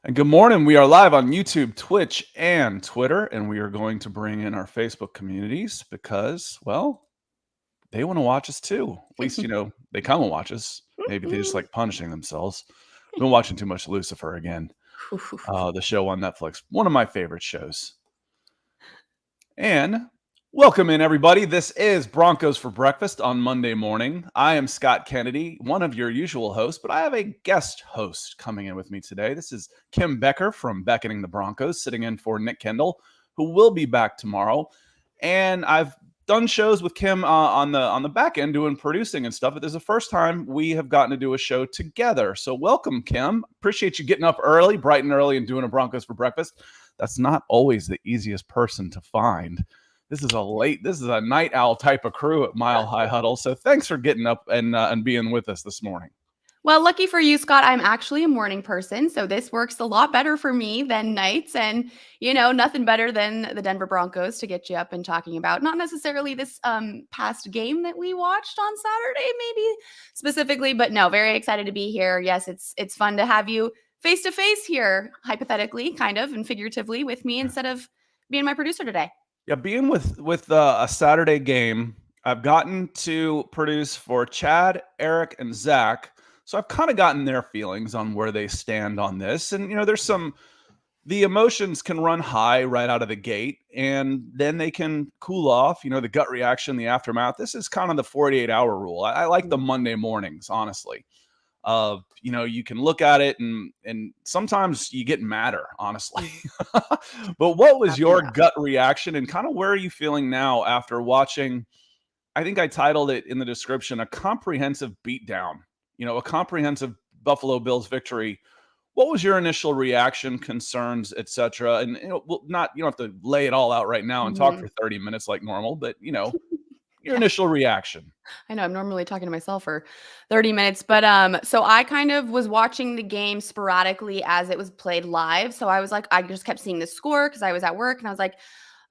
And good morning. We are live on YouTube, Twitch, and Twitter, and we are going to bring in our Facebook communities because, well, they want to watch us too. At least, they come and watch us. Maybe they just like punishing themselves. Been watching too much Lucifer again. The show on Netflix, one of my favorite shows. And welcome in, everybody. This is Broncos for Breakfast on Monday morning. I am Scott Kennedy, one of your usual hosts, but I have a guest host coming in with me today. This is Kim Becker from Beckoning the Broncos, sitting in for Nick Kendall, who will be back tomorrow. And I've done shows with Kim on the back end doing producing and stuff, but this is the first time we have gotten to do a show together. So welcome, Kim. Appreciate you getting up early, bright and early, and doing a Broncos for Breakfast. That's not always the easiest person to find. This is a night owl type of crew at Mile High Huddle. So thanks for getting up and being with us this morning. Well, lucky for you, Scott, I'm actually a morning person, so this works a lot better for me than nights. And, nothing better than the Denver Broncos to get you up and talking about. Not necessarily this past game that we watched on Saturday, maybe specifically, but no, very excited to be here. Yes, it's fun to have you face to face here, hypothetically, kind of, and figuratively with me instead of being my producer today. Yeah, being with a Saturday game, I've gotten to produce for Chad, Eric, and Zach. So I've kind of gotten their feelings on where they stand on this. And, the emotions can run high right out of the gate, and then they can cool off, the gut reaction, the aftermath. This is kind of the 48-hour rule. I like the Monday mornings, honestly. You can look at it and sometimes you get madder, honestly. But what was your gut reaction and kind of where are you feeling now after watching? I think I titled it in the description, a comprehensive beatdown, a comprehensive Buffalo Bills victory. What was your initial reaction, concerns, etc.? And you don't have to lay it all out right now and talk for 30 minutes like normal, but your initial reaction. I know I'm normally talking to myself for 30 minutes, but so I kind of was watching the game sporadically as it was played live. So I was like, I just kept seeing the score because I was at work and I was like,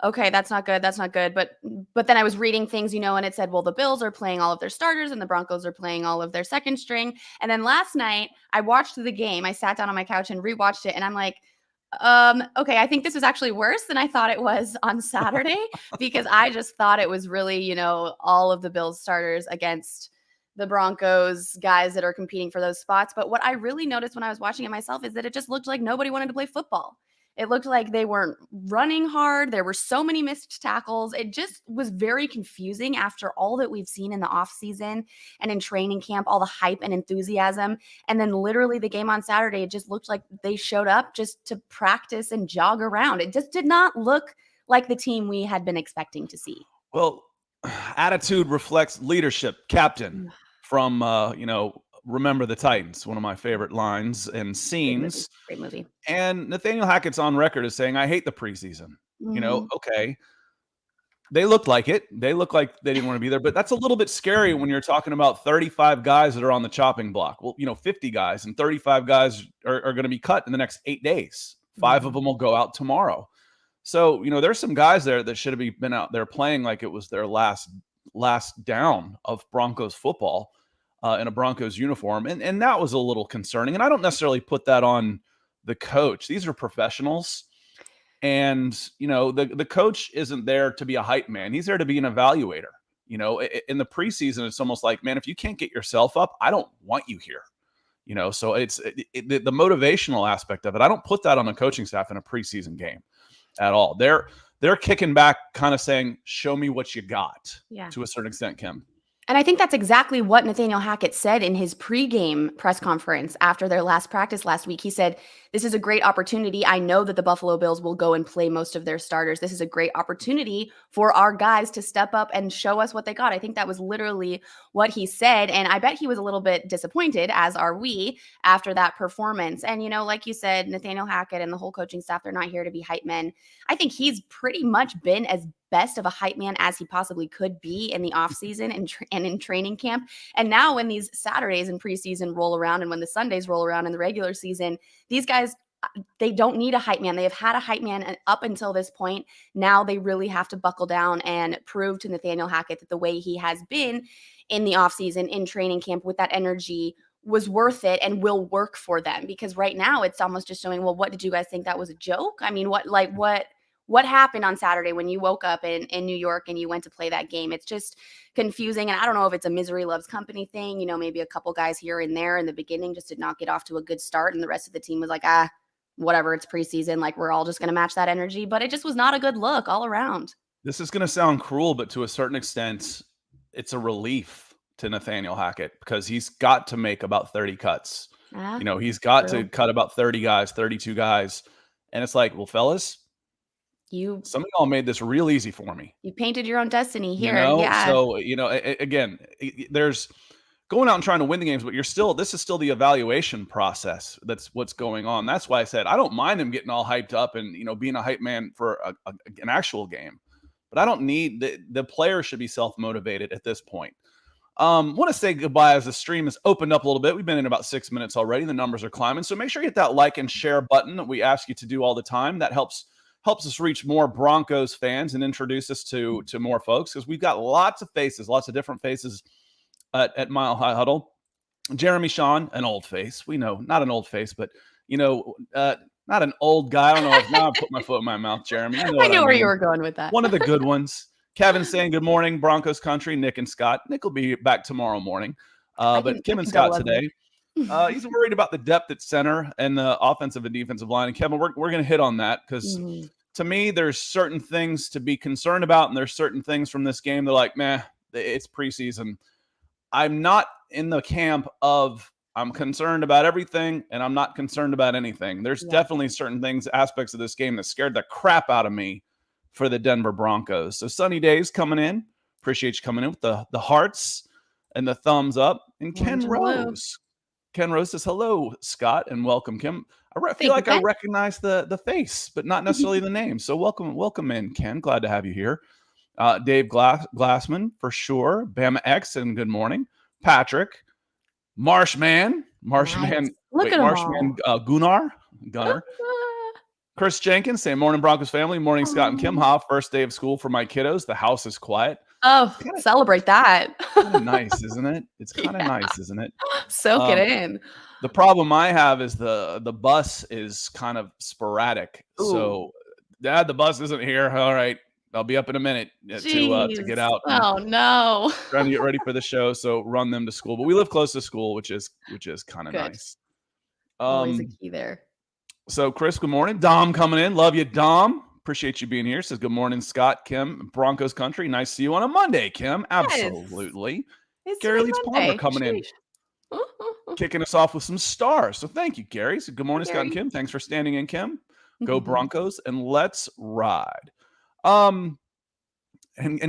okay, that's not good. That's not good. But then I was reading things, and it said, well, the Bills are playing all of their starters and the Broncos are playing all of their second string. And then last night I watched the game. I sat down on my couch and rewatched it. And I'm like, okay, I think this was actually worse than I thought it was on Saturday because I just thought it was really, all of the Bills starters against the Broncos guys that are competing for those spots. But what I really noticed when I was watching it myself is that it just looked like nobody wanted to play football. It looked like they weren't running hard. There were so many missed tackles. It just was very confusing after all that we've seen in the offseason and in training camp, all the hype and enthusiasm. And then literally the game on Saturday, it just looked like they showed up just to practice and jog around. It just did not look like the team we had been expecting to see. Well, attitude reflects leadership, captain from, Remember the Titans, one of my favorite lines and scenes. Great movie. And Nathaniel Hackett's on record as saying, I hate the preseason. Okay. They looked like it. They look like they didn't want to be there, but that's a little bit scary when you're talking about 35 guys that are on the chopping block. Well, 50 guys and 35 guys are going to be cut in the next 8 days. 5 of them will go out tomorrow. So, there's some guys there that should have been out there playing like it was their last down of Broncos football. In a Broncos uniform. And that was a little concerning. And I don't necessarily put that on the coach. These are professionals. And, the coach isn't there to be a hype man. He's there to be an evaluator. In the preseason, it's almost like, man, if you can't get yourself up, I don't want you here. So it's the motivational aspect of it. I don't put that on the coaching staff in a preseason game at all. They're kicking back, kind of saying, show me what you got to a certain extent, Kim. And I think that's exactly what Nathaniel Hackett said in his pregame press conference after their last practice last week. He said, this is a great opportunity. I know that the Buffalo Bills will go and play most of their starters. This is a great opportunity for our guys to step up and show us what they got. I think that was literally what he said. And I bet he was a little bit disappointed, as are we, after that performance. And, like you said, Nathaniel Hackett and the whole coaching staff, they're not here to be hype men. I think he's pretty much been as best of a hype man as he possibly could be in the offseason and in training camp. And now when these Saturdays in preseason roll around and when the Sundays roll around in the regular season, these guys, they don't need a hype man. They have had a hype man up until this point. Now they really have to buckle down and prove to Nathaniel Hackett that the way he has been in the offseason, in training camp, with that energy, was worth it and will work for them. Because right now it's almost just showing, well, what did you guys think that was a joke? I mean, what happened on Saturday when you woke up in New York and you went to play that game? It's just confusing. And I don't know if it's a misery loves company thing. Maybe a couple guys here and there in the beginning just did not get off to a good start. And the rest of the team was like, whatever, it's preseason. Like, we're all just going to match that energy. But it just was not a good look all around. This is going to sound cruel, but to a certain extent, it's a relief to Nathaniel Hackett because he's got to make about 30 cuts. He's got to cut about 30 guys, 32 guys. And it's like, well, fellas, some of y'all made this real easy for me. You painted your own destiny here. Yeah. So, again, there's going out and trying to win the games, but this is still the evaluation process. That's what's going on. That's why I said, I don't mind him getting all hyped up and, being a hype man for an actual game, but I don't need the player should be self-motivated at this point. Want to say goodbye as the stream has opened up a little bit. We've been in about 6 minutes already. The numbers are climbing. So make sure you hit that like and share button that we ask you to do all the time. That helps us reach more Broncos fans and introduce us to more folks, because we've got lots of different faces at Mile High Huddle. Jeremy Shawn, an old face. We know, not an old face, but, not an old guy. I don't know if now I put my foot in my mouth, Jeremy. I know where you were going with that. One of the good ones. Kevin saying good morning, Broncos country. Nick and Scott. Nick will be back tomorrow morning. But Kim and Scott today. He's worried about the depth at center and the offensive and defensive line. And Kevin, we're going to hit on that because to me, there's certain things to be concerned about, and there's certain things from this game that are like, meh, it's preseason. I'm not in the camp of I'm concerned about everything and I'm not concerned about anything. There's definitely certain things, aspects of this game that scared the crap out of me for the Denver Broncos. So Sunny Days coming in. Appreciate you coming in with the hearts and the thumbs up. And Ken Rose. Ken Rose says, hello, Scott, and welcome, Kim. I feel like I recognize the face, but not necessarily the name. So welcome in, Ken. Glad to have you here. Dave Glassman, for sure. Bama X, and good morning. Patrick. Marshman. Gunnar. Chris Jenkins saying, morning, Broncos family. Morning, Scott and Kim. First day of school for my kiddos. The house is quiet. Oh, celebrate that. Kind of nice, isn't it? It's kind of nice, isn't it? Soak it in. The problem I have is the bus is kind of sporadic. Ooh. So, Dad, the bus isn't here. All right. I'll be up in a minute to get out. Oh, no. Trying to get ready for the show. So run them to school. But we live close to school, which is kind of nice. Always a key there. So, Chris, good morning. Dom coming in. Love you, Dom. Appreciate you being here. Says, good morning, Scott, Kim, Broncos country. Nice to see you on a Monday, Kim. Absolutely. Gary Leeds Palmer coming in. Kicking us off with some stars. So thank you, Gary. So good morning, Scott and Kim. Thanks for standing in, Kim. Go Broncos, and let's ride. And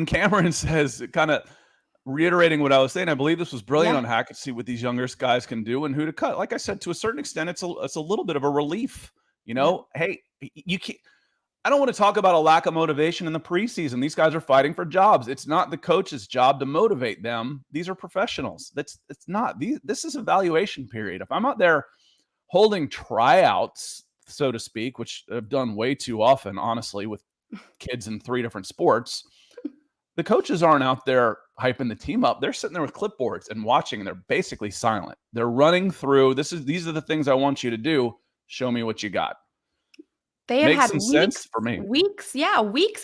Cameron says, kind of reiterating what I was saying, I believe this was brilliant on Hackett to see what these younger guys can do and who to cut. Like I said, to a certain extent, it's a little bit of a relief. Hey, you can't. I don't want to talk about a lack of motivation in the preseason. These guys are fighting for jobs. It's not the coach's job to motivate them. These are professionals. It's not. This is evaluation period. If I'm out there holding tryouts, so to speak, which I've done way too often, honestly, with kids in 3 different sports, the coaches aren't out there hyping the team up. They're sitting there with clipboards and watching, and they're basically silent. They're running through. These are the things I want you to do. Show me what you got. They had weeks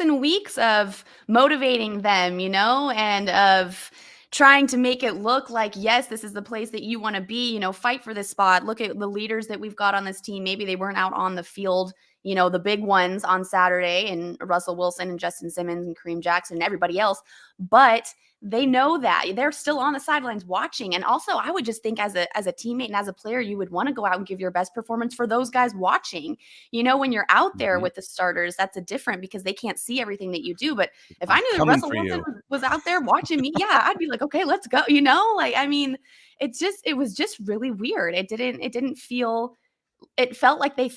and weeks of motivating them, and of trying to make it look like, yes, this is the place that you want to be, fight for this spot. Look at the leaders that we've got on this team. Maybe they weren't out on the field, the big ones on Saturday, and Russell Wilson and Justin Simmons and Kareem Jackson and everybody else, but they know that they're still on the sidelines watching. And also, I would just think as a teammate and as a player, you would want to go out and give your best performance for those guys watching. When you're out there with the starters, that's a different, because they can't see everything that you do. But if I knew that Russell Wilson was out there watching me, I'd be like, okay, let's go. It was just really weird. It didn't feel. It felt like they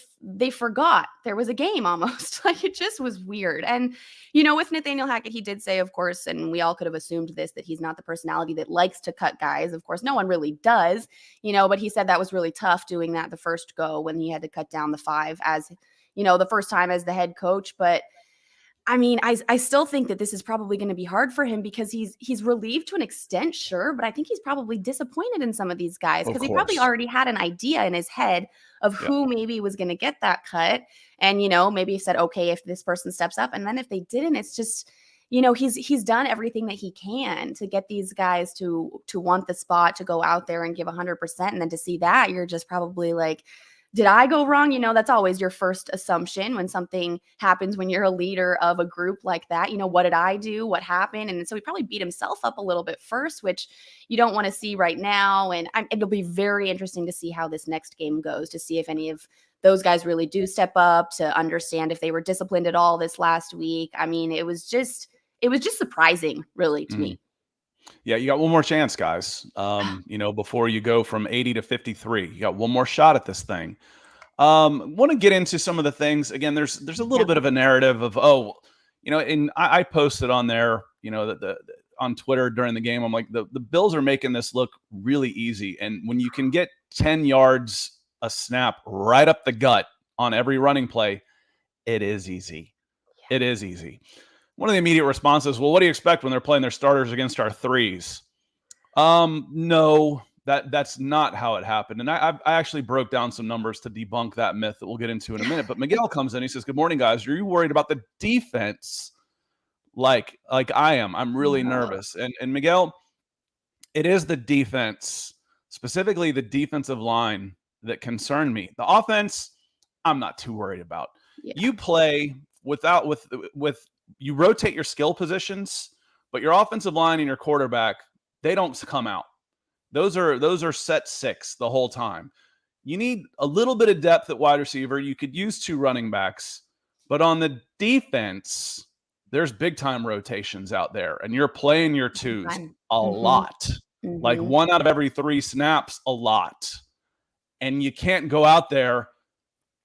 forgot there was a game almost. Like, it just was weird. And, with Nathaniel Hackett, he did say, of course, and we all could have assumed this, that he's not the personality that likes to cut guys. Of course, no one really does, but he said that was really tough doing that the first go when he had to cut down the 5 as, the first time as the head coach. But I mean, I still think that this is probably going to be hard for him because he's relieved to an extent, sure, but I think he's probably disappointed in some of these guys Of because he probably course. already had an idea in his head of Yeah. who maybe was going to get that cut, and maybe he said, okay, if this person steps up, and then if they didn't, it's just he's done everything that he can to get these guys to want the spot, to go out there and give 100%, and then to see that, you're just probably like, did I go wrong? That's always your first assumption when something happens, when you're a leader of a group like that. What did I do? What happened? And so he probably beat himself up a little bit first, which you don't want to see right now. And it'll be very interesting to see how this next game goes, to see if any of those guys really do step up, to understand if they were disciplined at all this last week. I mean, it was just surprising, really, to me. Yeah, you got one more chance, guys. Before you go from 80 to 53, you got one more shot at this thing. Want to get into some of the things. Again, there's a little bit of a narrative of, and I posted on there, that on Twitter during the game, I'm like, the Bills are making this look really easy. And when you can get 10 yards a snap right up the gut on every running play, it is easy. Yeah. It is easy. One of the immediate responses, well, what do you expect when they're playing their starters against our threes? No, that's not how it happened. And I actually broke down some numbers to debunk that myth that we'll get into in a minute. But Miguel comes in, he says, good morning, guys. Are you worried about the defense? Like I am. I'm really nervous. And Miguel, it is the defense, specifically the defensive line, that concerned me. The offense, I'm not too worried about. Yeah. You play with you rotate your skill positions, but your offensive line and your quarterback, they don't come out. Those are set six the whole time. You need a little bit of depth at wide receiver. You could use 2 running backs, but on the defense, there's big time rotations out there, and you're playing your twos a lot. Like 1 out of every 3 snaps, a lot. And you can't go out there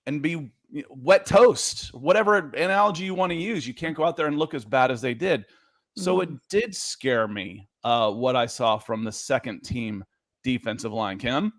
and be wet toast, whatever analogy you want to use. You can't go out there and look as bad as they did. So it did scare me what I saw from the second team defensive line. Kim?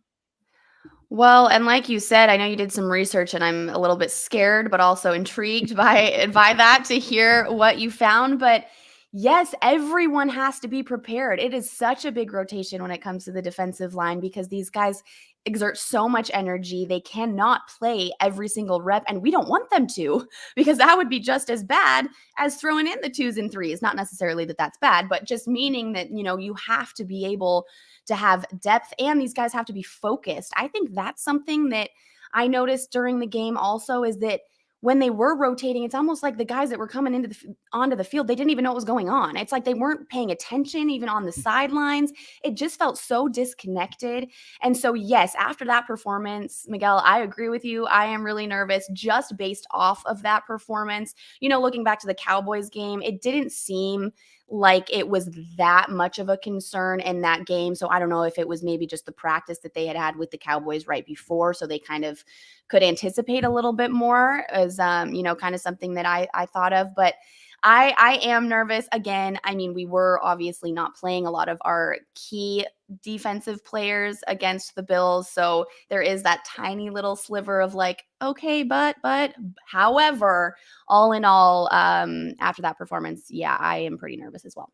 Well, and like you said, I know you did some research, and I'm a little bit scared, but also intrigued by that, to hear what you found. But yes, everyone has to be prepared. It is such a big rotation when it comes to the defensive line because these guys exert so much energy. They cannot play every single rep, and we don't want them to, because that would be just as bad as throwing in the 2s and 3s. Not necessarily that that's bad, but just meaning that, you have to be able to have depth, and these guys have to be focused. I think that's something that I noticed during the game also, is that when they were rotating, it's almost like the guys that were coming onto the field, they didn't even know what was going on. It's like they weren't paying attention even on the sidelines. It just felt so disconnected. And so, yes, after that performance, Miguel, I agree with you. I am really nervous just based off of that performance. Looking back to the Cowboys game, it didn't seem like it was that much of a concern in that game. So I don't know if it was maybe just the practice that they had with the Cowboys right before, so they kind of could anticipate a little bit more, as kind of something that I thought of. But I am nervous. Again, I mean, we were obviously not playing a lot of our key defensive players against the Bills. So there is that tiny little sliver of like, okay, but however, all in all, after that performance, yeah, I am pretty nervous as well.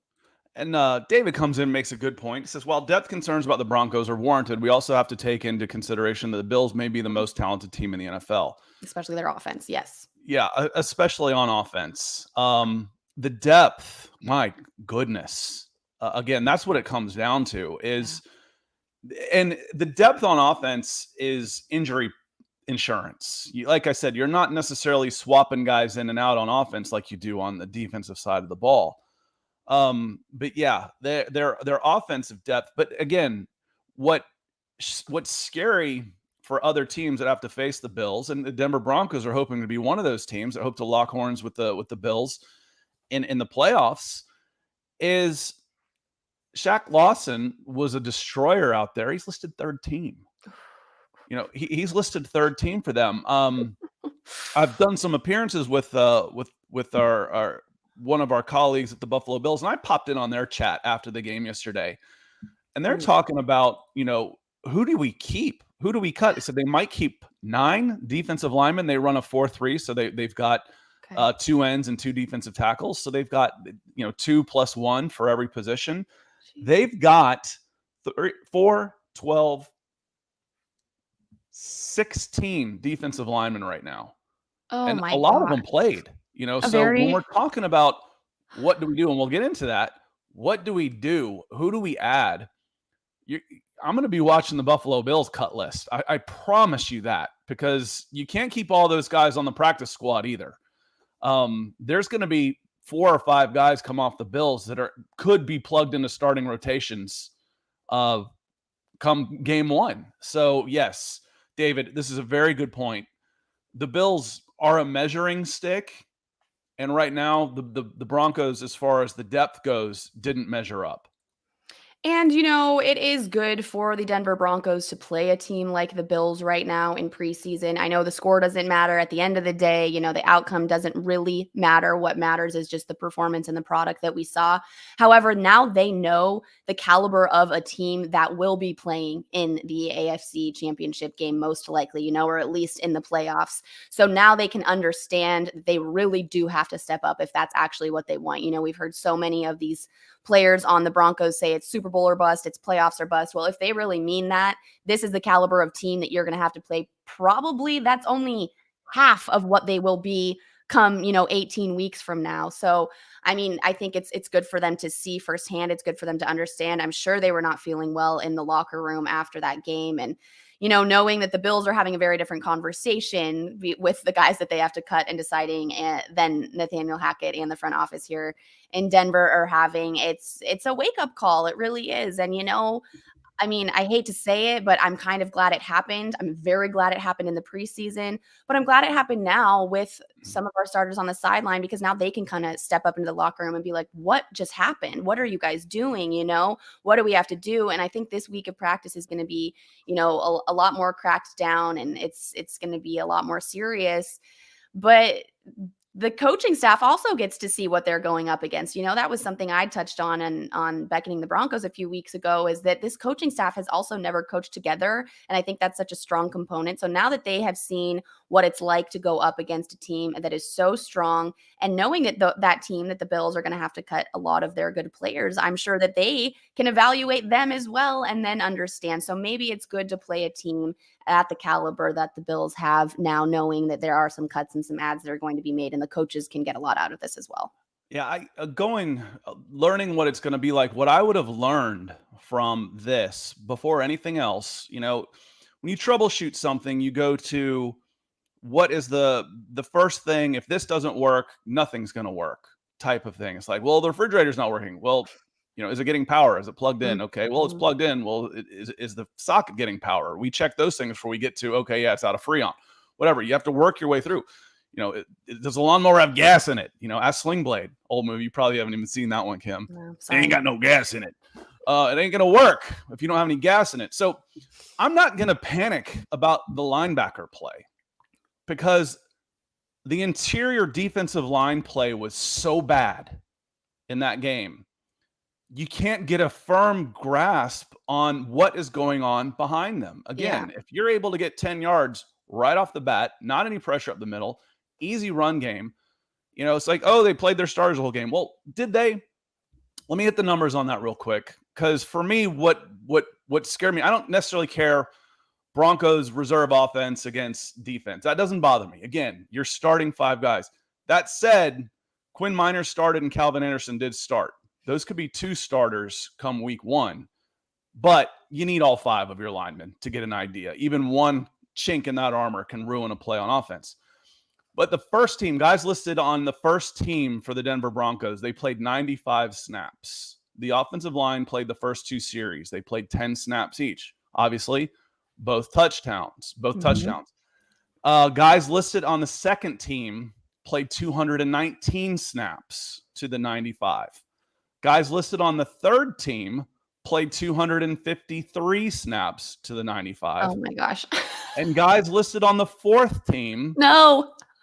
And David comes in and makes a good point. He says, while depth concerns about the Broncos are warranted, we also have to take into consideration that the Bills may be the most talented team in the NFL. Especially their offense, yes. Yeah, especially on offense. The depth, my goodness. Again, that's what it comes down to and the depth on offense is injury insurance. Like I said, you're not necessarily swapping guys in and out on offense like you do on the defensive side of the ball. But yeah, their offensive depth. But again, what's scary for other teams that have to face the Bills, and the Denver Broncos are hoping to be one of those teams that hope to lock horns with the Bills in the playoffs, is Shaq Lawson was a destroyer out there. He's listed 3rd team. He's listed 3rd team for them. I've done some appearances with our one of our colleagues at the Buffalo Bills, and I popped in on their chat after the game yesterday, and they're talking about, who do we keep? Who do we cut? They said they might keep 9 defensive linemen. They run a 4-3, so they've got Okay. 2 ends and 2 defensive tackles. So they've got, 2 plus 1 for every position. Jeez. They've got 4, 12, 16 defensive linemen right now. Oh And a my lot of them gosh. played, A so when very we're talking about what do we do, and we'll get into that, what do we do? Who do we add? You I'm gonna be watching the Buffalo Bills cut list. I promise you that, because you can't keep all those guys on the practice squad either. There's gonna be 4 or 5 guys come off the Bills that could be plugged into starting rotations, come game 1. So, yes, David, this is a very good point. The Bills are a measuring stick, and right now the Broncos, as far as the depth goes, didn't measure up. And, it is good for the Denver Broncos to play a team like the Bills right now in preseason. I know the score doesn't matter. At the end of the day, the outcome doesn't really matter. What matters is just the performance and the product that we saw. However, now they know the caliber of a team that will be playing in the AFC Championship game, most likely, or at least in the playoffs. So now they can understand that they really do have to step up if that's actually what they want. We've heard so many of these players on the Broncos say it's Super Bowl or bust, it's playoffs or bust. Well, if they really mean that, this is the caliber of team that you're going to have to play. Probably that's only half of what they will be come, 18 weeks from now. So, I think it's good for them to see firsthand. It's good for them to understand. I'm sure they were not feeling well in the locker room after that game. And, knowing that the Bills are having a very different conversation with the guys that they have to cut and deciding than Nathaniel Hackett and the front office here in Denver are having, it's a wake-up call. It really is. And, I hate to say it, but I'm kind of glad it happened. I'm very glad it happened in the preseason, but I'm glad it happened now with some of our starters on the sideline, because now they can kind of step up into the locker room and be like, what just happened? What are you guys doing? What do we have to do? And I think this week of practice is going to be, a lot more cracked down, and it's going to be a lot more serious. But the coaching staff also gets to see what they're going up against. That was something I touched on Beckoning the Broncos a few weeks ago, is that this coaching staff has also never coached together. And I think that's such a strong component. So now that they have seen what it's like to go up against a team that is so strong, and knowing that that team, that the Bills are going to have to cut a lot of their good players, I'm sure that they can evaluate them as well and then understand. So maybe it's good to play a team at the caliber that the Bills have now, knowing that there are some cuts and some ads that are going to be made, and the coaches can get a lot out of this as well. Yeah, learning what it's going to be like. What I would have learned from this before anything else, when you troubleshoot something, you go to what is the first thing. If this doesn't work, nothing's going to work, type of thing. It's like, well, the refrigerator's not working. Well, is it getting power? Is it plugged in? Okay, well, it's plugged in. Well, is the socket getting power? We check those things before we get to, okay, yeah, it's out of Freon. Whatever. You have to work your way through. Does the lawnmower have gas in it? Ask Sling Blade, old movie. You probably haven't even seen that one, Kim. No, it ain't got no gas in it. It ain't going to work if you don't have any gas in it. So I'm not going to panic about the linebacker play, because the interior defensive line play was so bad in that game. You can't get a firm grasp on what is going on behind them. Again, if you're able to get 10 yards right off the bat, not any pressure up the middle, easy run game, it's like, oh, they played their starters the whole game. Well, did they? Let me hit the numbers on that real quick, because for me, what scared me, I don't necessarily care Broncos reserve offense against defense. That doesn't bother me. Again, you're starting 5 guys. That said, Quinn Minor started and Calvin Anderson did start. Those could be 2 starters come week 1, but you need all 5 of your linemen to get an idea. Even one chink in that armor can ruin a play on offense. But the first team, guys listed on the first team for the Denver Broncos, they played 95 snaps. The offensive line played the first 2 series. They played 10 snaps each. Obviously, both touchdowns. Guys listed on the second team played 219 snaps to the 95. Guys listed on the third team played 253 snaps to the 95. Oh my gosh. And guys listed on the fourth team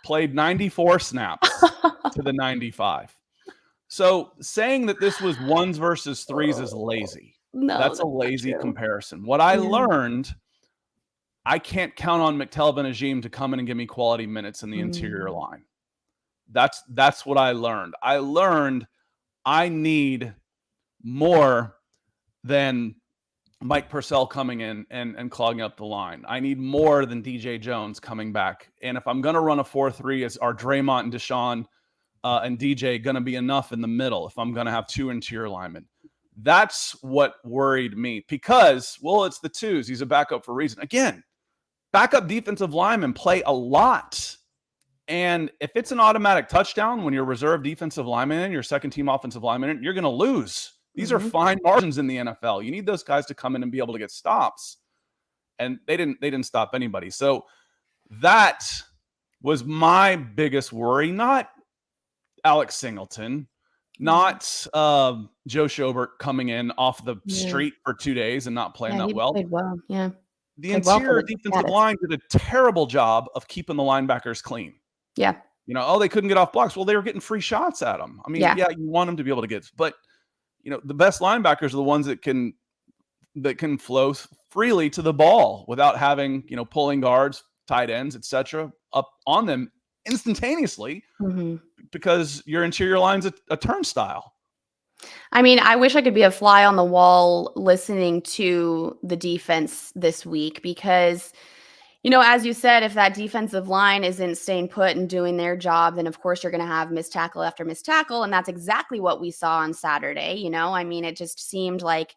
played 94 snaps to the 95. So saying that this was 1s versus 3s is lazy. That's a lazy comparison. What I learned, I can't count on McTelvin Ajim to come in and give me quality minutes in the interior line. That's what I learned. I learned I need more than Mike Purcell coming in and clogging up the line. I need more than DJ Jones coming back. And if I'm going to run a 4-3, is our Draymond and Deshaun and DJ going to be enough in the middle if I'm going to have two interior linemen? That's what worried me because, well, it's the twos. He's a backup for a reason. Again, backup defensive linemen play a lot. And if it's an automatic touchdown when you're reserve defensive lineman and your second team offensive lineman, you're going to lose. These are fine margins in the NFL. You need those guys to come in and be able to get stops. And they didn't stop anybody. So that was my biggest worry, not Alex Singleton, not Joe Schobert coming in off the street for 2 days and not playing that well. Played well. Yeah. The interior defensive line did a terrible job of keeping the linebackers clean. Yeah. They couldn't get off blocks. Well, they were getting free shots at them. I mean, yeah, you want them to be able to get, but the best linebackers are the ones that can flow freely to the ball without having, pulling guards, tight ends, etc., up on them instantaneously because your interior line's a turnstile. I mean, I wish I could be a fly on the wall listening to the defense this week because, as you said, if that defensive line isn't staying put and doing their job, then of course you're going to have missed tackle after missed tackle. And that's exactly what we saw on Saturday. I mean, it just seemed like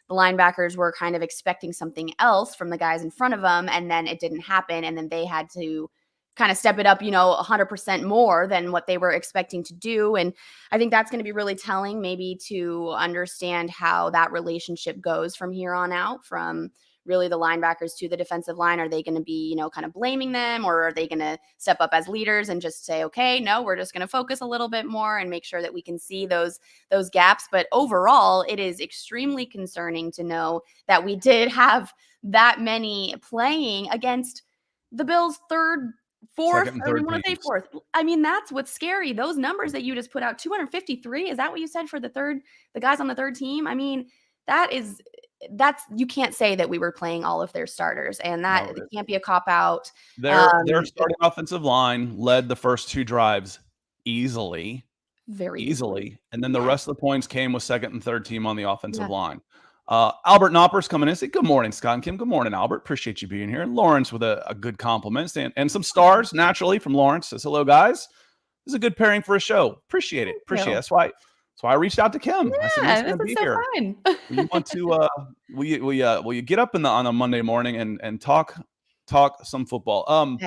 the linebackers were kind of expecting something else from the guys in front of them. And then it didn't happen. And then they had to kind of step it up, 100% more than what they were expecting to do. And I think that's going to be really telling maybe to understand how that relationship goes from here on out, from really the linebackers to the defensive line. Are they going to be, kind of blaming them, or are they going to step up as leaders and just say, okay, no, we're just going to focus a little bit more and make sure that we can see those gaps. But overall, it is extremely concerning to know that we did have that many playing against the Bills' fourth. I mean, that's what's scary. Those numbers that you just put out, 253. Is that what you said for the guys on the third team? I mean, you can't say that we were playing all of their starters, and that it can't be a cop out. Their starting offensive line led the first two drives easily, very easily. And then the rest of the points came with second and third team on the offensive line. Albert Knopper's coming in. Say good morning, Scott and Kim. Good morning, Albert. Appreciate you being here. And Lawrence with a good compliment and some stars naturally from Lawrence. Says hello, guys. This is a good pairing for a show. Appreciate it. That's why I reached out to Kim. Yeah, I said, this is so here. Fun. You want to will you get up on a Monday morning and talk some football?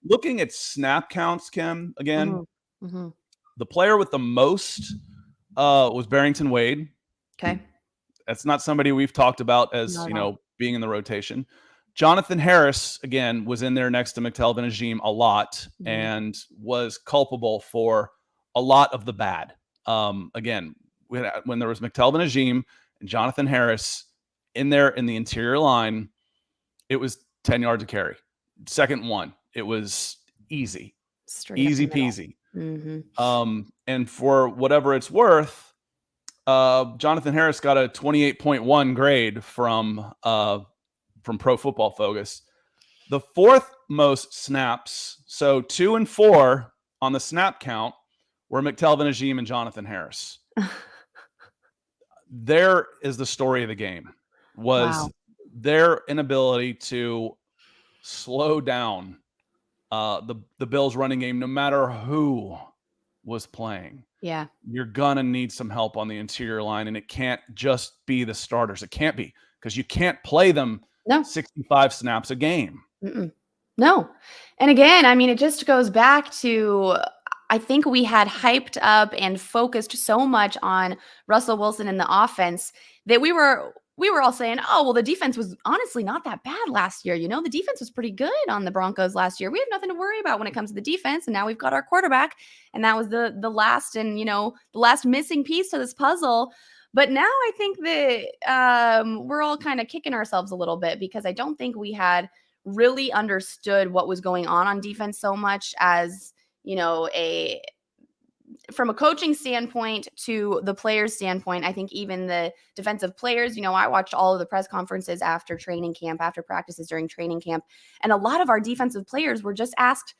Looking at snap counts, Kim, again, the player with the most was Barrington Wade. Okay. That's not somebody we've talked about as, being in the rotation. Jonathan Harris, again, was in there next to McTelvin Ajim a lot and was culpable for a lot of the bad. Again, when there was McTelvin Ajim and Jonathan Harris in there in the interior line, it was 10 yards a carry. Second one, it was easy. Easy peasy. And for whatever it's worth, Jonathan Harris got a 28.1 grade from Pro Football Focus. The fourth most snaps, so 2 and 4 on the snap count, were McTelvin Ajim and Jonathan Harris. There is the story of the game, was their inability to slow down the Bills running game, no matter who was playing. Yeah. You're going to need some help on the interior line, and it can't just be the starters. It can't be, because you can't play them 65 snaps a game. No. And again, I mean, it just goes back to, I think we had hyped up and focused so much on Russell Wilson and the offense that we were all saying, oh, well, the defense was honestly not that bad last year. The defense was pretty good on the Broncos last year. We have nothing to worry about when it comes to the defense. And now we've got our quarterback. And that was the last and, the last missing piece to this puzzle. But now I think that we're all kind of kicking ourselves a little bit, because I don't think we had really understood what was going on defense so much as, from a coaching standpoint to the players' standpoint. I think even the defensive players, I watched all of the press conferences after training camp, after practices during training camp, and a lot of our defensive players were just asked,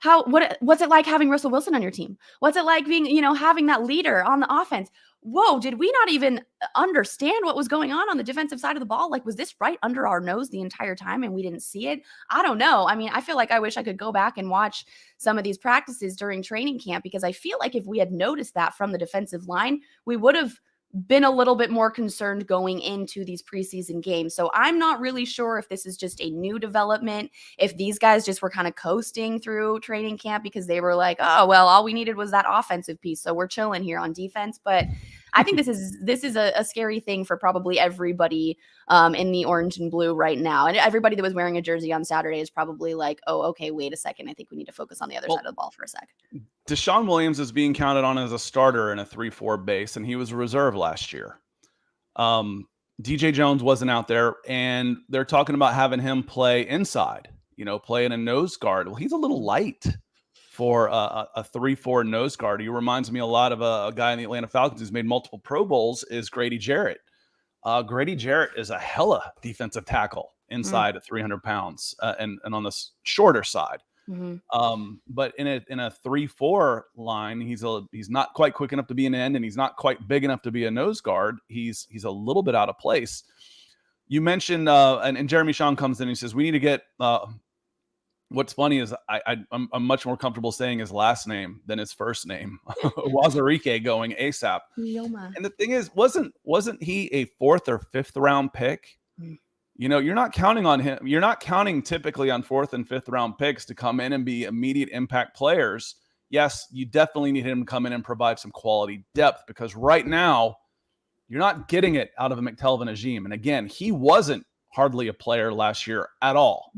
what's it like having Russell Wilson on your team? What's it like being, having that leader on the offense? Whoa, did we not even understand what was going on the defensive side of the ball? Like, was this right under our nose the entire time and we didn't see it? I don't know. I mean, I feel like I wish I could go back and watch some of these practices during training camp, because I feel like if we had noticed that from the defensive line, we would have been a little bit more concerned going into these preseason games. So I'm not really sure if this is just a new development, if these guys just were kind of coasting through training camp because they were like, oh, well, all we needed was that offensive piece, so we're chilling here on defense. But I think this is a scary thing for probably everybody in the orange and blue right now. And everybody that was wearing a jersey on Saturday is probably like, oh, okay, wait a second. I think we need to focus on the other side of the ball for a sec. Deshaun Williams is being counted on as a starter in a 3-4 base, and he was a reserve last year. DJ Jones wasn't out there, and they're talking about having him play inside, play in a nose guard. Well, he's a little light for a 3-4 nose guard. He reminds me a lot of a guy in the Atlanta Falcons who's made multiple Pro Bowls, is Grady Jarrett. Grady Jarrett is a hella defensive tackle inside at 300 pounds and on the shorter side. Mm-hmm. But in a 3-4 line, he's not quite quick enough to be an end, and he's not quite big enough to be a nose guard. He's a little bit out of place. You mentioned, and Jeremy Shawn comes in and he says, we need to get, what's funny is I'm much more comfortable saying his last name than his first name. Wazarike going ASAP. Yoma. And the thing is, wasn't he a 4th or 5th round pick? You're not counting on him. You're not counting typically on 4th and 5th round picks to come in and be immediate impact players. Yes, you definitely need him to come in and provide some quality depth, because right now you're not getting it out of a McTelvin Agim. And again, he wasn't hardly a player last year at all.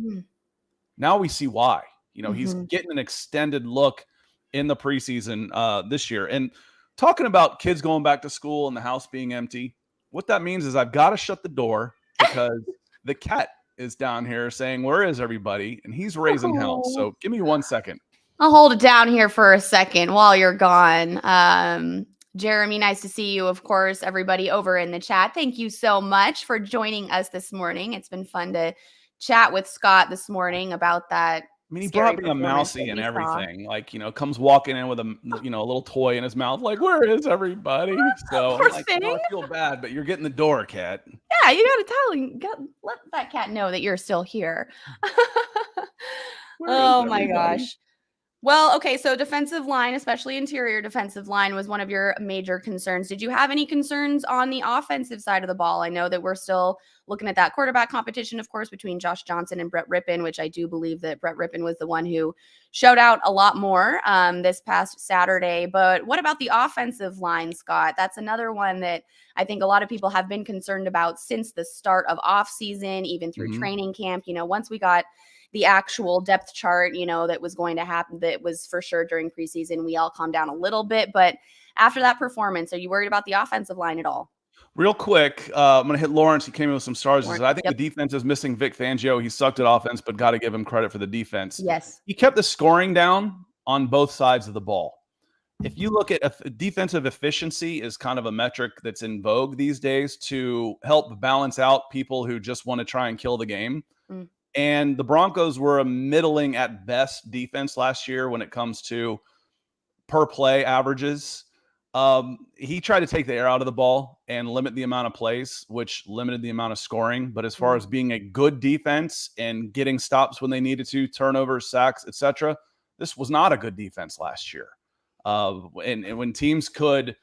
Now we see why. He's getting an extended look in the preseason this year. And talking about kids going back to school and the house being empty, what that means is I've got to shut the door because the cat is down here saying, where is everybody? And he's raising hell. So give me 1 second. I'll hold it down here for a second while you're gone. Jeremy, nice to see you. Of course, everybody over in the chat, thank you so much for joining us this morning. It's been fun to chat with Scott this morning about that. I mean, he brought me a mousey and everything, comes walking in with a little toy in his mouth, like, where is everybody? So I'm like, I feel bad, but you're getting the door, cat. Yeah, you got to tell him, let that cat know that you're still here. Oh my gosh. Well, okay, so defensive line, especially interior defensive line, was one of your major concerns. Did you have any concerns on the offensive side of the ball? I know that we're still looking at that quarterback competition, of course, between Josh Johnson and Brett Rippon, which I do believe that Brett Rippon was the one who showed out a lot more this past Saturday. But what about the offensive line, Scott? That's another one that I think a lot of people have been concerned about since the start of offseason, even through training camp. Once we got the actual depth chart, that was going to happen, that was for sure during preseason, we all calmed down a little bit. But after that performance, are you worried about the offensive line at all? Real quick, I'm going to hit Lawrence. He came in with some stars. I think the defense is missing Vic Fangio. He sucked at offense, but got to give him credit for the defense. Yes. He kept the scoring down on both sides of the ball. If you look at defensive efficiency is kind of a metric that's in vogue these days to help balance out people who just want to try and kill the game. And the Broncos were a middling at best defense last year when it comes to per play averages. He tried to take the air out of the ball and limit the amount of plays, which limited the amount of scoring. But as far as being a good defense and getting stops when they needed to, turnovers, sacks, etc., this was not a good defense last year. And when teams could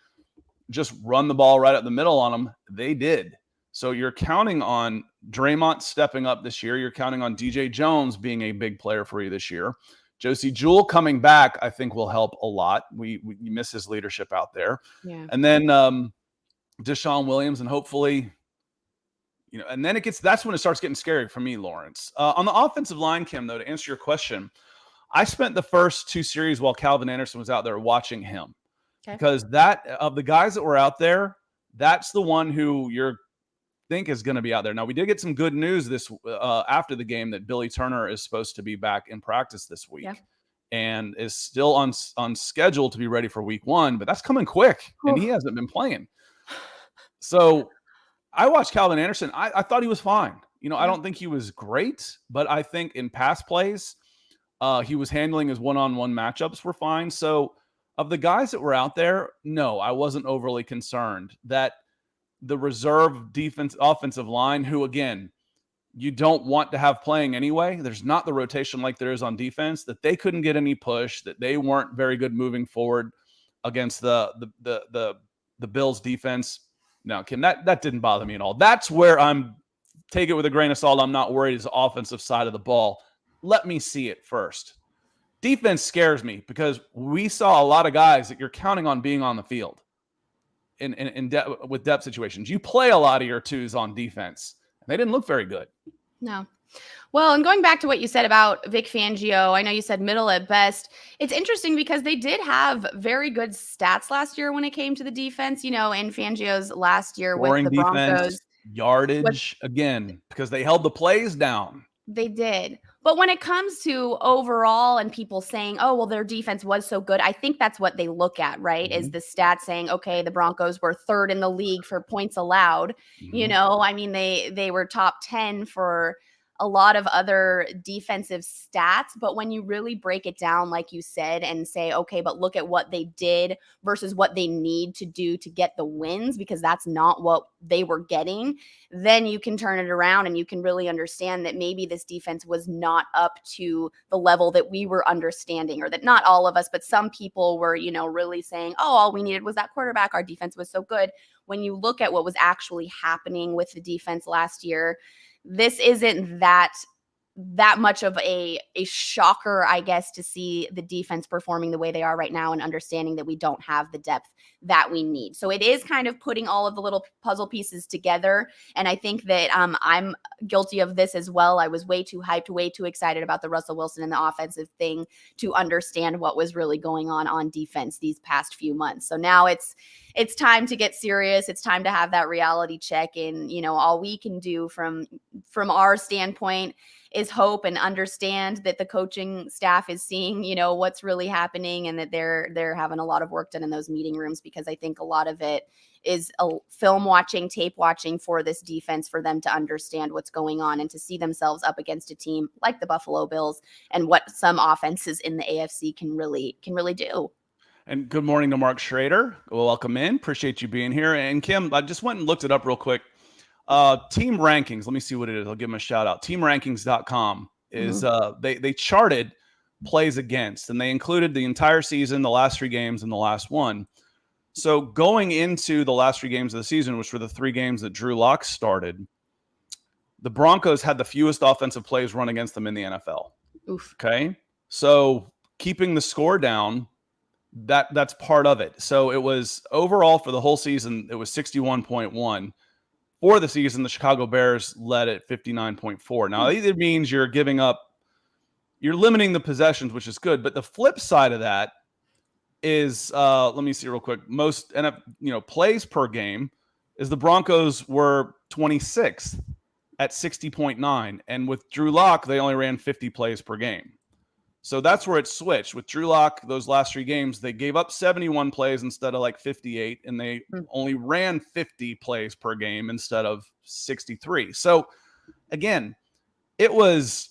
just run the ball right up the middle on them, they did. So you're counting on Draymond stepping up this year. You're counting on DJ Jones being a big player for you this year. Josie Jewell coming back, I think, will help a lot. We miss his leadership out there. Yeah. And then Deshaun Williams, and hopefully, and then that's when it starts getting scary for me, Lawrence. On the offensive line, Kim, though, to answer your question, I spent the first 2 series while Calvin Anderson was out there watching him. Okay. Because that, of the guys that were out there, that's the one who you're think is going to be out there. Now, we did get some good news this after the game that Billy Turner is supposed to be back in practice this week and is still on schedule to be ready for week 1, but that's coming quick and he hasn't been playing. So I watched Calvin Anderson. I thought he was fine. I don't think he was great, but I think in pass plays, He was handling his one-on-one matchups were fine. So of the guys that were out there, no, I wasn't overly concerned that the reserve offensive line, who again, you don't want to have playing anyway. There's not the rotation like there is on defense, that they couldn't get any push, that they weren't very good moving forward against the Bills defense. No, Kim, that didn't bother me at all. That's where I'm take it with a grain of salt. I'm not worried is the offensive side of the ball. Let me see it first. Defense scares me because we saw a lot of guys that you're counting on being on the field with depth situations. You play a lot of your twos on defense. They didn't look very good. No. Well, and going back to what you said about Vic Fangio, I know you said middle at best. It's interesting because they did have very good stats last year when it came to the defense, in Fangio's last year Scoring with the Broncos. Yardage, again, because they held the plays down. They did. But when it comes to overall and people saying, oh, well, their defense was so good, I think that's what they look at, right? Is the stats saying, okay, the Broncos were third in the league for points allowed. They were top 10 for a lot of other defensive stats. But when you really break it down, like you said, and say, okay, but look at what they did versus what they need to do to get the wins, because that's not what they were getting, then you can turn it around and you can really understand that maybe this defense was not up to the level that we were understanding, or that not all of us, but some people were, really saying, oh, all we needed was that quarterback. Our defense was so good. When you look at what was actually happening with the defense last year, this isn't that much of a shocker, I guess, to see the defense performing the way they are right now and understanding that we don't have the depth that we need. So it is kind of putting all of the little puzzle pieces together. And I think that I'm guilty of this as well. I was way too hyped, way too excited about the Russell Wilson and the offensive thing to understand what was really going on defense these past few months. So now it's time to get serious. It's time to have that reality check. And, all we can do from our standpoint is hope and understand that the coaching staff is seeing, what's really happening, and that they're having a lot of work done in those meeting rooms, because I think a lot of it is a film watching, tape watching for this defense, for them to understand what's going on and to see themselves up against a team like the Buffalo Bills and what some offenses in the AFC can really do. And good morning to Mark Schrader. Welcome in. Appreciate you being here. And Kim, I just went and looked it up real quick. Team rankings. Let me see what it is. I'll give them a shout out. Teamrankings.com is they charted plays against, and they included the entire season, the last 3 games, and the last one. So going into the last 3 games of the season, which were the 3 games that Drew Lock started, the Broncos had the fewest offensive plays run against them in the NFL. Oof. Okay. So keeping the score down, that's part of it. So it was overall for the whole season, it was 61.1. For the season, the Chicago Bears led at 59.4. Now, it either means you're limiting the possessions, which is good. But the flip side of that is, let me see real quick. Most plays per game is the Broncos were 26th at 60.9. And with Drew Lock, they only ran 50 plays per game. So that's where it switched. With Drew Lock, those last 3 games, they gave up 71 plays instead of like 58, and they only ran 50 plays per game instead of 63. So, again, it was,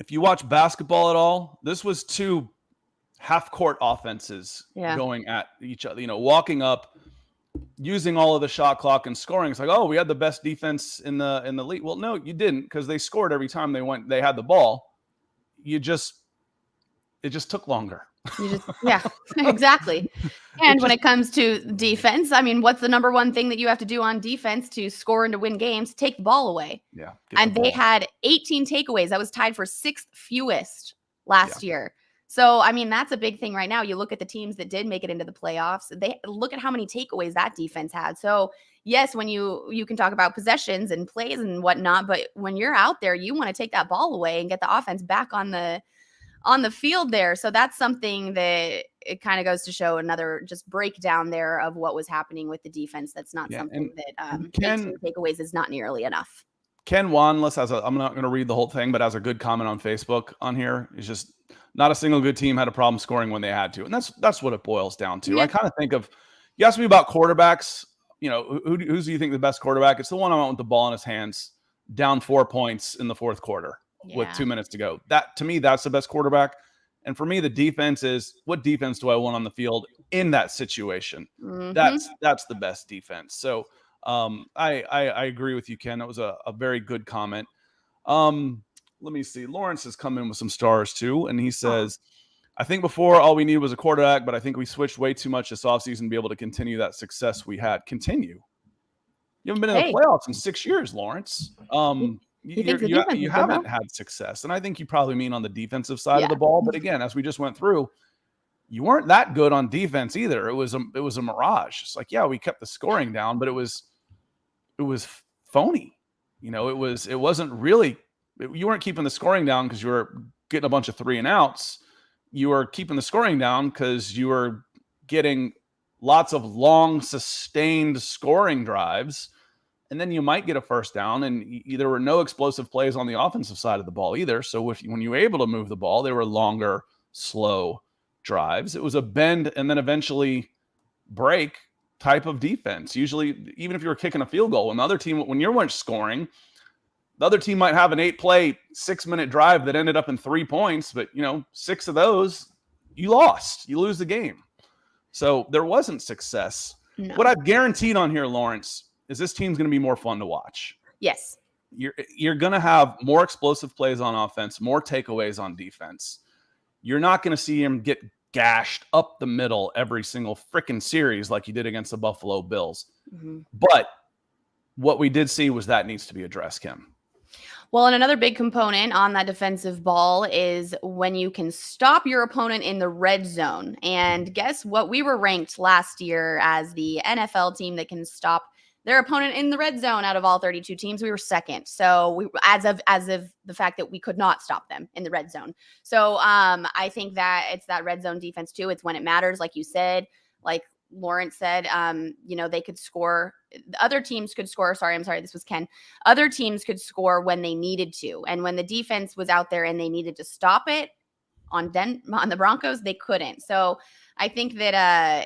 if you watch basketball at all, this was 2 half-court offenses going at each other, walking up, using all of the shot clock and scoring. It's like, oh, we had the best defense in the league. Well, no, you didn't, because they scored every time they had the ball. It just took longer. Exactly. And when it comes to defense, what's the number one thing that you have to do on defense to score and to win games? Take the ball away. Yeah. And they had 18 takeaways. That was tied for 6th fewest last year. So, that's a big thing right now. You look at the teams that did make it into the playoffs, they look at how many takeaways that defense had. So, yes, when you can talk about possessions and plays and whatnot, but when you're out there, you want to take that ball away and get the offense back on the field there. So that's something that it kind of goes to show another just breakdown there of what was happening with the defense. That's not something that takeaways is not nearly enough. Ken Wanless I'm not going to read the whole thing, but has a good comment on Facebook on here. It's just not a single good team had a problem scoring when they had to. And that's what it boils down to. I kind of think of, you asked me about quarterbacks, who do you think the best quarterback? It's the one I went with the ball in his hands, down 4 points in the 4th quarter with 2 minutes to go. That, to me, that's the best quarterback. And for me, the defense is, what defense do I want on the field in that situation? That's the best defense. So I agree with you, Ken. That was a very good comment. Let me see. Lawrence has come in with some stars too, and he says, I think before all we needed was a quarterback, but I think we switched way too much this offseason to be able to continue that success we had. Continue. You haven't been in the playoffs in 6 years, Lawrence. You haven't had success. And I think you probably mean on the defensive side of the ball. But again, as we just went through, you weren't that good on defense either. It was a mirage. It's like, yeah, we kept the scoring down, but it was phony. It wasn't really, you weren't keeping the scoring down because you were getting a bunch of 3 and outs. You were keeping the scoring down because you were getting lots of long, sustained scoring drives, and then you might get a first down, and there were no explosive plays on the offensive side of the ball either. So when you were able to move the ball, they were longer, slow drives. It was a bend and then eventually break type of defense. Usually, even if you were kicking a field goal, when you weren't scoring, the other team might have an 8-play, 6-minute drive that ended up in 3 points, but 6 of those, you lost. You lose the game. So there wasn't success. No. What I've guaranteed on here, Lawrence, is this team's going to be more fun to watch. Yes. You're going to have more explosive plays on offense, more takeaways on defense. You're not going to see him get gashed up the middle every single freaking series like you did against the Buffalo Bills. But what we did see was that needs to be addressed, Kim. Well, and another big component on that defensive ball is when you can stop your opponent in the red zone. And guess what? We were ranked last year as the NFL team that can stop their opponent in the red zone out of all 32 teams. We were second. So as of the fact that we could not stop them in the red zone. So I think that it's that red zone defense too. It's when it matters, like you said, like Lawrence said, they could score. The other teams could score. I'm sorry. This was Ken. Other teams could score when they needed to. And when the defense was out there and they needed to stop it on the Broncos, they couldn't. So I think that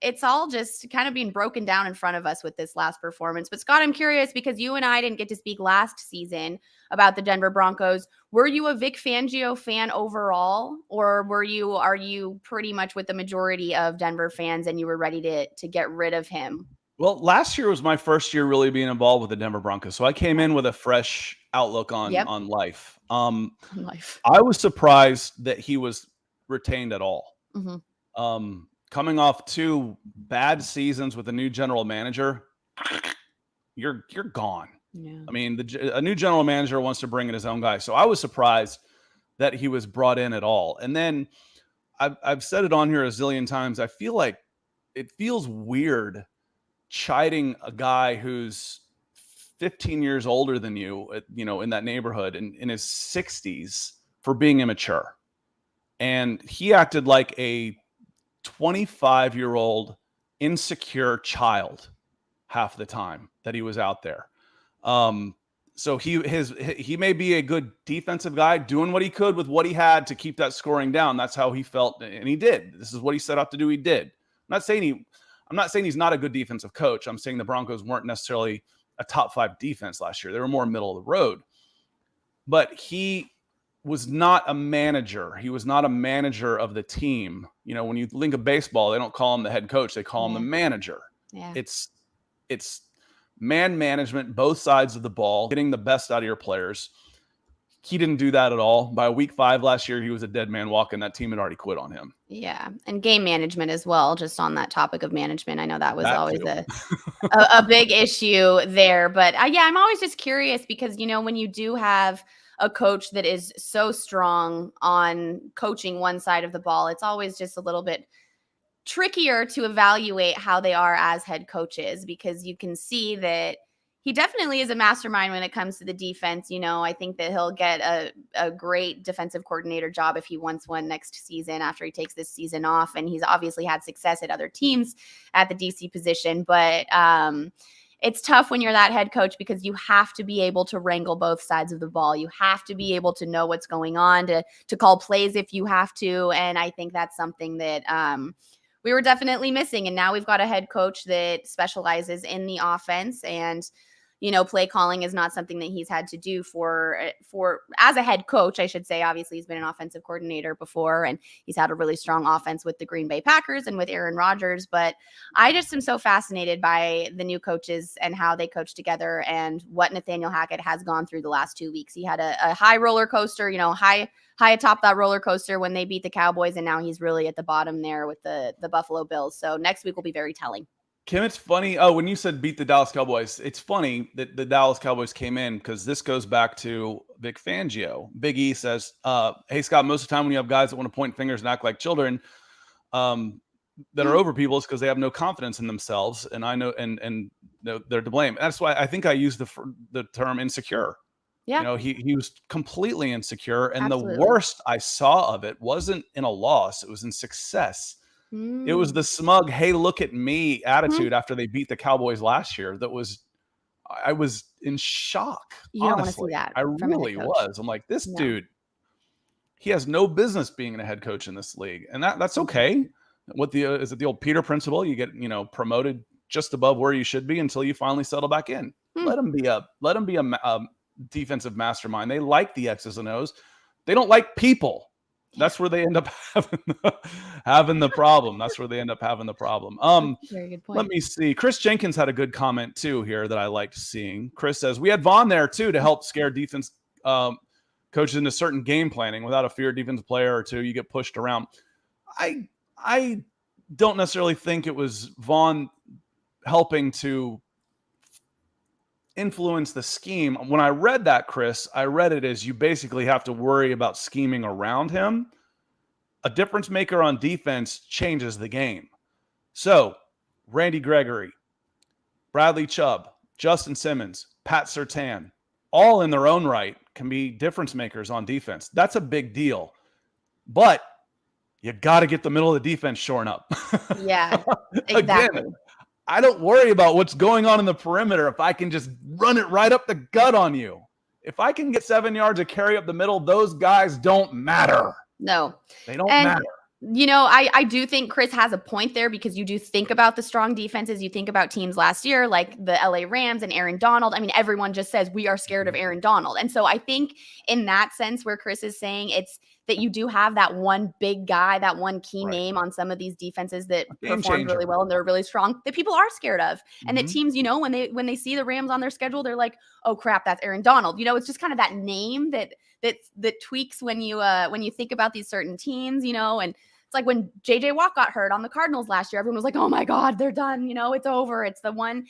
it's all just kind of being broken down in front of us with this last performance. But Scott, I'm curious because you and I didn't get to speak last season about the Denver Broncos. Were you a Vic Fangio fan overall, or are you pretty much with the majority of Denver fans and you were ready to get rid of him? Well, last year was my first year really being involved with the Denver Broncos. So I came in with a fresh outlook on life. I was surprised that he was retained at all. Coming off 2 bad seasons with a new general manager, you're gone. Yeah. I mean, a new general manager wants to bring in his own guy. So I was surprised that he was brought in at all. And then I've said it on here a zillion times. I feel like it feels weird chiding a guy who's 15 years older than you, in that neighborhood and in his 60s for being immature. And he acted like a 25-year-old insecure child half the time that he was out there. So he may be a good defensive guy doing what he could with what he had to keep that scoring down. That's how he felt. And he did. This is what he set out to do. He did. I'm not saying he's not a good defensive coach. I'm saying the Broncos weren't necessarily a top 5 defense last year. They were more middle of the road, but he was not a manager. He was not a manager of the team. When you think of baseball, they don't call him the head coach. They call him the manager. Yeah. It's man management, both sides of the ball, getting the best out of your players. He didn't do that at all. By week 5 last year, he was a dead man walking. That team had already quit on him. Yeah. And game management as well, just on that topic of management. I know that was always a big issue there. But I'm always just curious because, when you do have a coach that is so strong on coaching one side of the ball, it's always just a little bit trickier to evaluate how they are as head coaches, because you can see that he definitely is a mastermind when it comes to the defense. I think that he'll get a great defensive coordinator job if he wants one next season after he takes this season off. And he's obviously had success at other teams at the DC position, but it's tough when you're that head coach because you have to be able to wrangle both sides of the ball. You have to be able to know what's going on, to call plays if you have to. And I think that's something that we were definitely missing. And now we've got a head coach that specializes in the offense. And, play calling is not something that he's had to do for as a head coach, I should say. Obviously, he's been an offensive coordinator before, and he's had a really strong offense with the Green Bay Packers and with Aaron Rodgers. But I just am so fascinated by the new coaches and how they coach together and what Nathaniel Hackett has gone through the last 2 weeks. He had a high roller coaster, high atop that roller coaster when they beat the Cowboys, and now he's really at the bottom there with the Buffalo Bills. So next week will be very telling. Kim, it's funny. Oh, when you said beat the Dallas Cowboys, it's funny that the Dallas Cowboys came in because this goes back to Vic Fangio. Big E says, hey, Scott, most of the time when you have guys that want to point fingers and act like children that are over people, is because they have no confidence in themselves. And I know, and they're to blame. That's why I think I used the term insecure. Yeah. He was completely insecure. And Absolutely. The worst I saw of it wasn't in a loss. It was in success. It was the smug, hey, look at me attitude after they beat the Cowboys last year. I was in shock. You don't want to see that. I really was. I'm like, this dude, he has no business being a head coach in this league. And that's okay. Is it the old Peter principle? You get, promoted just above where you should be until you finally settle back in. Let him be a defensive mastermind. They like the X's and O's. They don't like people. That's where they end up having the problem. That's where they end up having the problem. Very good point. Let me see. Chris Jenkins had a good comment too here that I liked seeing. Chris says, we had Vaughn there too to help scare defense coaches into certain game planning. Without a feared defensive player or two, you get pushed around. I don't necessarily think it was Vaughn helping to influence the scheme. When I read that, Chris, I read it as you basically have to worry about scheming around him. A difference maker on defense changes the game. So Randy Gregory, Bradley Chubb, Justin Simmons, Pat Surtain, all in their own right can be difference makers on defense. That's a big deal. But you got to get the middle of the defense shorn up. Yeah, exactly. Again, I don't worry about what's going on in the perimeter if I can just run it right up the gut on you. If I can get 7 yards of carry up the middle, those guys don't matter. No. They don't matter. I do think Chris has a point there, because you do think about the strong defenses. You think about teams last year like the LA Rams and Aaron Donald. I mean, everyone just says we are scared of Aaron Donald. And so I think in that sense where Chris is saying it's that you do have that one big guy, that one key name on some of these defenses that perform really well and they're really strong, that people are scared of. And that teams, when they see the Rams on their schedule, they're like, oh crap, that's Aaron Donald. It's just kind of that name that tweaks when you think about these certain teams, and it's like when JJ Watt got hurt on the Cardinals last year, everyone was like, oh my God, they're done. It's over. It's that one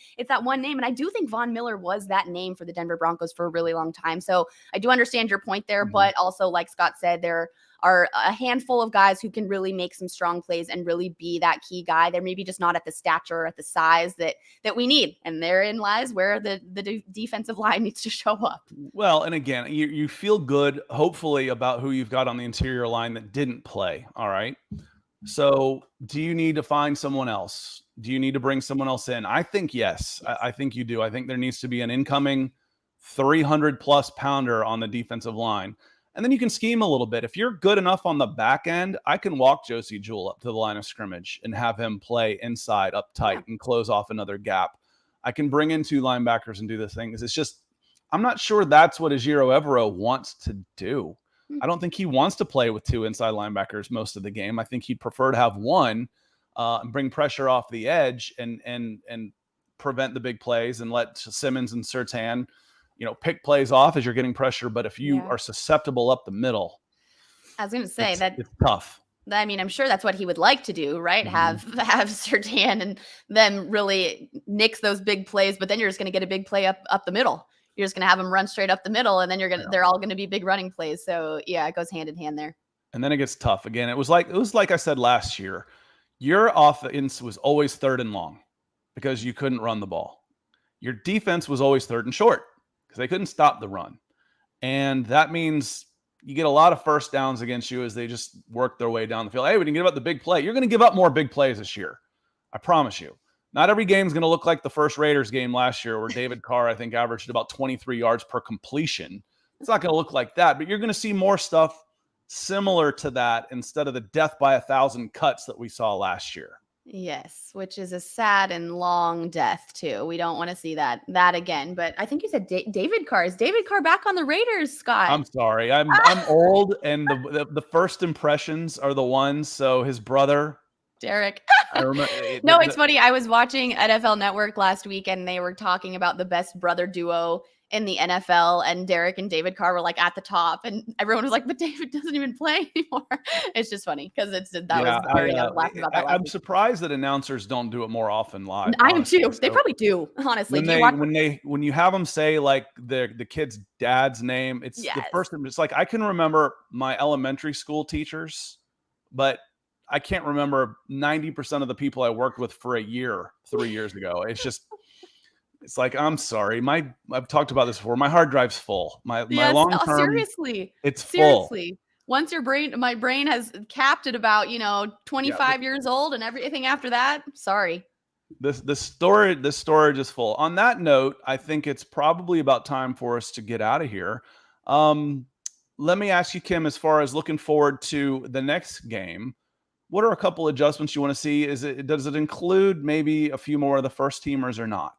name. And I do think Von Miller was that name for the Denver Broncos for a really long time. So I do understand your point there, but also like Scott said, there are a handful of guys who can really make some strong plays and really be that key guy. They're maybe just not at the stature, at the size that we need. And therein lies where the defensive line needs to show up. Well, and again, you feel good, hopefully, about who you've got on the interior line that didn't play. All right. So do you need to find someone else? Do you need to bring someone else in? I think yes. I think you do. I think there needs to be an incoming 300-plus pounder on the defensive line. And then you can scheme a little bit. If you're good enough on the back end, I can walk Josie Jewell up to the line of scrimmage and have him play inside up tight and close off another gap. I can bring in 2 linebackers and do the things. It's just, I'm not sure that's what Ejiro Evero wants to do. I don't think he wants to play with 2 inside linebackers most of the game. I think he'd prefer to have one and bring pressure off the edge and prevent the big plays and let Simmons and Surtain pick plays off as you're getting pressure. But if you are susceptible up the middle, I was going to say it's tough. I mean, I'm sure that's what he would like to do, right? Have Surtain and them really nix those big plays, but then you're just going to get a big play up the middle. You're just going to have them run straight up the middle, and then they're all going to be big running plays. So yeah, it goes hand in hand there. And then it gets tough again. It was like I said last year, your offense was always 3rd and long because you couldn't run the ball. Your defense was always 3rd and short because they couldn't stop the run. And that means you get a lot of first downs against you as they just work their way down the field. Hey, we didn't give up the big play. You're going to give up more big plays this year. I promise you. Not every game is going to look like the first Raiders game last year where David Carr, I think, averaged about 23 yards per completion. It's not going to look like that, but you're going to see more stuff similar to that instead of the death by 1,000 cuts that we saw last year. Yes, which is a sad and long death too. We don't want to see that again. But I think you said David Carr. Is David Carr back on the Raiders, Scott? I'm sorry. I'm old, and the first impressions are the ones. So his brother, Derek. I remember. No, it's funny. I was watching NFL Network last week and they were talking about the best brother duo in the NFL, and Derek and David Carr were like at the top, and everyone was like, but David doesn't even play anymore. It's just funny because I was laughing about that last I'm week. surprised that announcers don't do it more often live. I am Honestly. too. They So probably do, honestly. when Do you watch? when you have them say like the kid's dad's name, it's the Yes. first. It's like I can remember my elementary school teachers, but I can't remember 90% of the people I worked with for a year 3 years ago. It's like, I'm sorry. I've talked about this before. My hard drive's full. My Yes. long Oh, term, seriously. it's full. Seriously. Once my brain has capped at about, Yeah. 25 years old, and everything after that, sorry. The storage is full. On that note, I think it's probably about time for us to get out of here. Let me ask you, Kim, as far as looking forward to the next game, what are a couple adjustments you want to see? Does it include maybe a few more of the first teamers or not?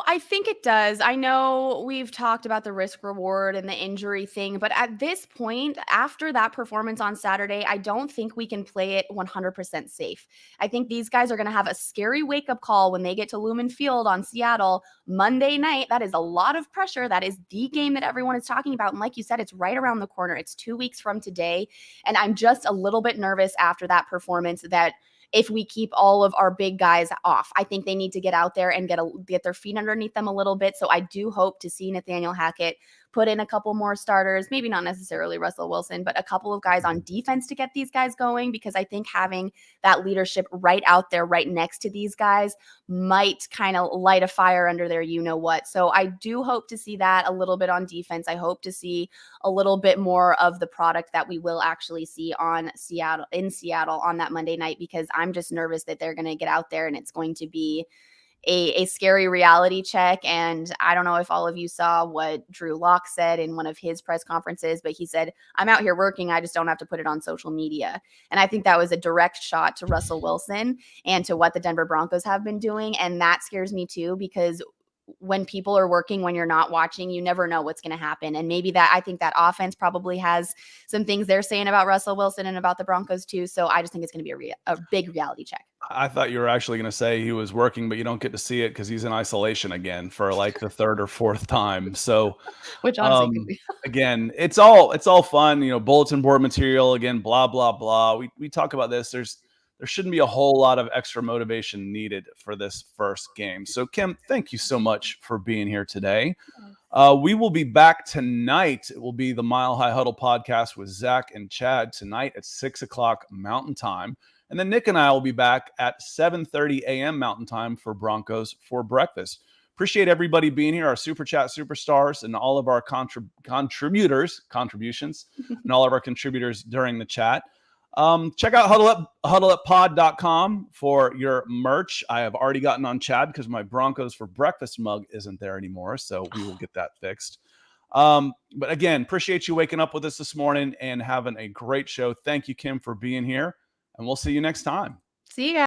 I think it does. I know we've talked about the risk reward and the injury thing, but at this point, after that performance on Saturday, I don't think we can play it 100% safe. I think these guys are going to have a scary wake up call when they get to Lumen Field on Seattle Monday night. That is a lot of pressure. That is the game that everyone is talking about. And like you said, it's right around the corner. It's 2 weeks from today. And I'm just a little bit nervous after that performance that if we keep all of our big guys off, I think they need to get out there and get their feet underneath them a little bit. So I do hope to see Nathaniel Hackett put in a couple more starters, maybe not necessarily Russell Wilson, but a couple of guys on defense to get these guys going, because I think having that leadership right out there, right next to these guys might kind of light a fire under there, what. So I do hope to see that a little bit on defense. I hope to see a little bit more of the product that we will actually see in Seattle on that Monday night, because I'm just nervous that they're going to get out there and it's going to be a scary reality check. And I don't know if all of you saw what Drew Lock said in one of his press conferences, but he said, I'm out here working. I just don't have to put it on social media. And I think that was a direct shot to Russell Wilson and to what the Denver Broncos have been doing. And that scares me too, because when people are working, when you're not watching, you never know what's going to happen. And maybe I think that offense probably has some things they're saying about Russell Wilson and about the Broncos too. So I just think it's going to be a big reality check. I thought you were actually going to say he was working, but you don't get to see it because he's in isolation again for like the third or fourth time. So, which honestly could be. Again, it's all fun, bulletin board material. Again, blah blah blah. We talk about this. There shouldn't be a whole lot of extra motivation needed for this first game. So, Kim, thank you so much for being here today. We will be back tonight. It will be the Mile High Huddle podcast with Zach and Chad tonight at 6:00 Mountain Time. And then Nick and I will be back at 7:30 a.m. Mountain Time for Broncos for breakfast. Appreciate everybody being here, our Super Chat superstars, and all of our contributions, and all of our contributors during the chat. Check out huddleuppod.com for your merch. I have already gotten on Chad because my Broncos for breakfast mug isn't there anymore, so we will get that fixed. But again, appreciate you waking up with us this morning and having a great show. Thank you, Kim, for being here, and we'll see you next time. See you guys.